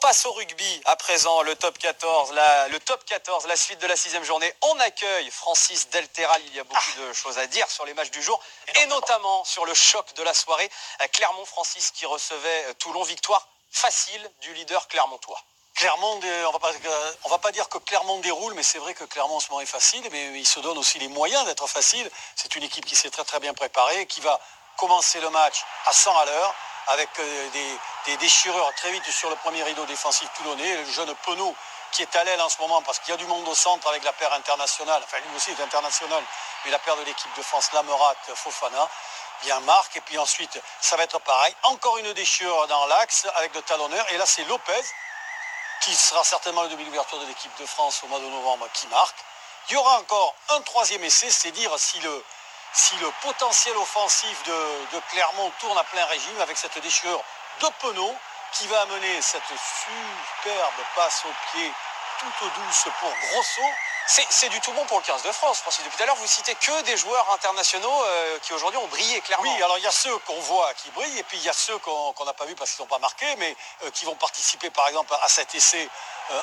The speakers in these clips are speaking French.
passe au rugby à présent, le top 14, la suite de la 6e journée. On accueille Francis Delteral. Il y a beaucoup de choses à dire sur les matchs du jour et notamment sur le choc de la soirée. Clermont-Francis qui recevait Toulon, victoire facile du leader clermontois. Clermont, on va pas dire que Clermont déroule, mais c'est vrai que Clermont en ce moment est facile, mais il se donne aussi les moyens d'être facile. C'est une équipe qui s'est très très bien préparée, qui va commencer le match à 100 à l'heure, avec des déchirures très vite sur le premier rideau défensif toulonnais. Le jeune Penaud qui est à l'aile en ce moment parce qu'il y a du monde au centre avec la paire internationale, enfin lui aussi est international, mais la paire de l'équipe de France, Lamerat, Fofana, bien marque, et puis ensuite ça va être pareil. Encore une déchirure dans l'axe avec le talonneur, et là c'est Lopez, qui sera certainement le demi d'ouverture de l'équipe de France au mois de novembre, qui marque. Il y aura encore un troisième essai, c'est dire si le potentiel offensif de Clermont tourne à plein régime avec cette déchirure de Penaud qui va amener cette superbe passe au pied toute douce pour Grosso. C'est du tout bon pour le 15 de France, Francis. Depuis tout à l'heure, vous citez que des joueurs internationaux qui aujourd'hui ont brillé clairement. Oui, alors il y a ceux qu'on voit qui brillent, et puis il y a ceux qu'on n'a pas vus parce qu'ils n'ont pas marqué, mais qui vont participer par exemple à cet essai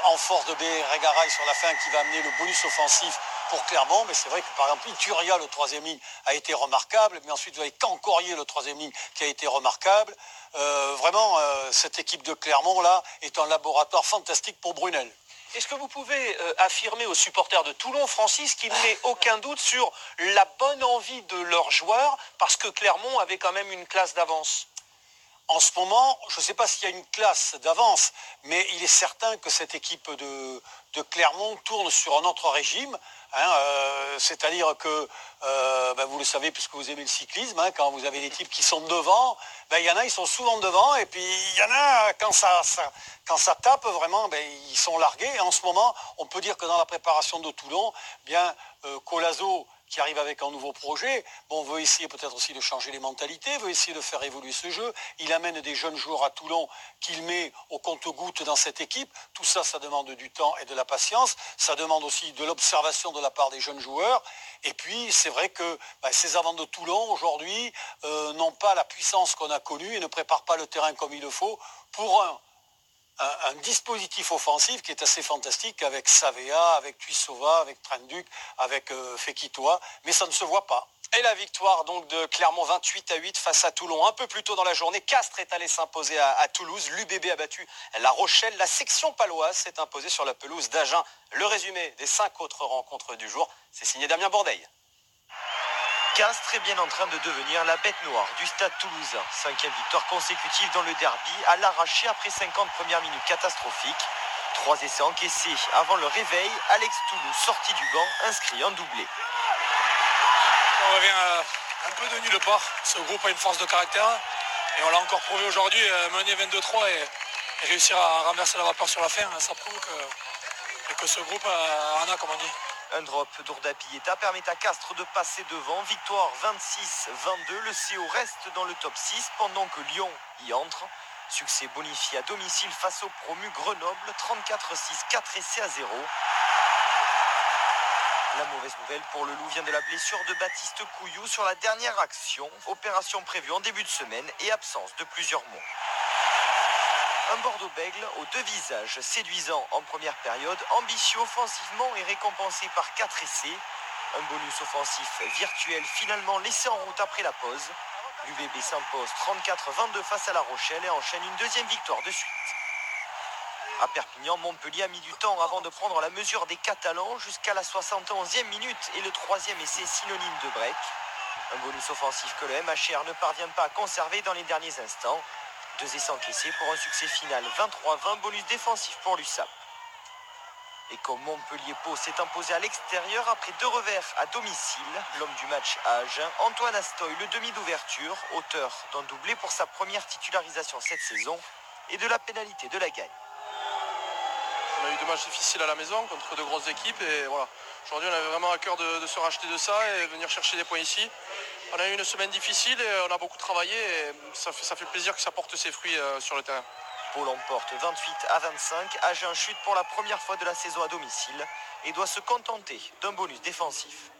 en force de Bérégaray sur la fin, qui va amener le bonus offensif pour Clermont. Mais c'est vrai que par exemple Ituria, le troisième ligne, a été remarquable, mais ensuite vous avez Cancorier, le troisième ligne, qui a été remarquable. Vraiment, cette équipe de Clermont là est un laboratoire fantastique pour Brunel. Est-ce que vous pouvez affirmer aux supporters de Toulon, Francis, qu'il n'est aucun doute sur la bonne envie de leurs joueurs, parce que Clermont avait quand même une classe d'avance? En ce moment, je ne sais pas s'il y a une classe d'avance, mais il est certain que cette équipe de Clermont tourne sur un autre régime. C'est-à-dire que, vous le savez puisque vous aimez le cyclisme, quand vous avez des types qui sont devant, il y en a, ils sont souvent devant, et puis il y en a, quand ça tape vraiment, ils sont largués. Et en ce moment, on peut dire que dans la préparation de Toulon, Colazo, qui arrive avec un nouveau projet, veut essayer peut-être aussi de changer les mentalités, veut essayer de faire évoluer ce jeu. Il amène des jeunes joueurs à Toulon qu'il met au compte-gouttes dans cette équipe. Tout ça, ça demande du temps et de la patience. Ça demande aussi de l'observation de la part des jeunes joueurs. Et puis, c'est vrai que ces avants de Toulon, aujourd'hui, n'ont pas la puissance qu'on a connue et ne préparent pas le terrain comme il le faut pour un dispositif offensif qui est assez fantastique avec Savea, avec Tuisova, avec Trenduc, avec Fekitoa, mais ça ne se voit pas. Et la victoire donc de Clermont 28-8 face à Toulon. Un peu plus tôt dans la journée, Castres est allé s'imposer à Toulouse. L'UBB a battu La Rochelle. La section paloise s'est imposée sur la pelouse d'Agen. Le résumé des 5 autres rencontres du jour, c'est signé Damien Bourdeil. Castres est bien en train de devenir la bête noire du stade toulousain. 5e victoire consécutive dans le derby, à l'arraché après 50 premières minutes catastrophiques. 3 essais encaissés avant le réveil. Alex Toulouse, sorti du banc, inscrit un doublé. On revient un peu de nulle part. Ce groupe a une force de caractère et on l'a encore prouvé aujourd'hui, mener 22-3 et réussir à renverser la vapeur sur la fin. Ça prouve que ce groupe en a, comme on dit. Un drop d'Ourdapieta permet à Castres de passer devant. Victoire 26-22. Le CO reste dans le top 6 pendant que Lyon y entre. Succès bonifié à domicile face au promu Grenoble. 34-6, 4 essais à 0. La mauvaise nouvelle pour le Loup vient de la blessure de Baptiste Couillou sur la dernière action. Opération prévue en début de semaine et absence de plusieurs mois. Un Bordeaux-Bègles aux 2 visages, séduisant en première période, ambitieux offensivement et récompensé par 4 essais. Un bonus offensif virtuel finalement laissé en route après la pause. L'UBB s'impose 34-22 face à La Rochelle et enchaîne une 2e victoire de suite. À Perpignan, Montpellier a mis du temps avant de prendre la mesure des Catalans jusqu'à la 71e minute et le 3e essai synonyme de break. Un bonus offensif que le MHR ne parvient pas à conserver dans les derniers instants. 2 essais encaissés pour un succès final 23-20, bonus défensif pour l'USAP. Et comme Montpellier-Pau s'est imposé à l'extérieur après 2 revers à domicile, l'homme du match à Agen, Antoine Astoy, le demi d'ouverture, auteur d'un doublé pour sa première titularisation cette saison et de la pénalité de la gagne. On a eu 2 matchs difficiles à la maison contre de grosses équipes et voilà. Aujourd'hui on avait vraiment à cœur de se racheter de ça et venir chercher des points ici. On a eu une semaine difficile et on a beaucoup travaillé et ça fait plaisir que ça porte ses fruits sur le terrain. Pau l'emporte 28-25. Agen chute pour la première fois de la saison à domicile et doit se contenter d'un bonus défensif.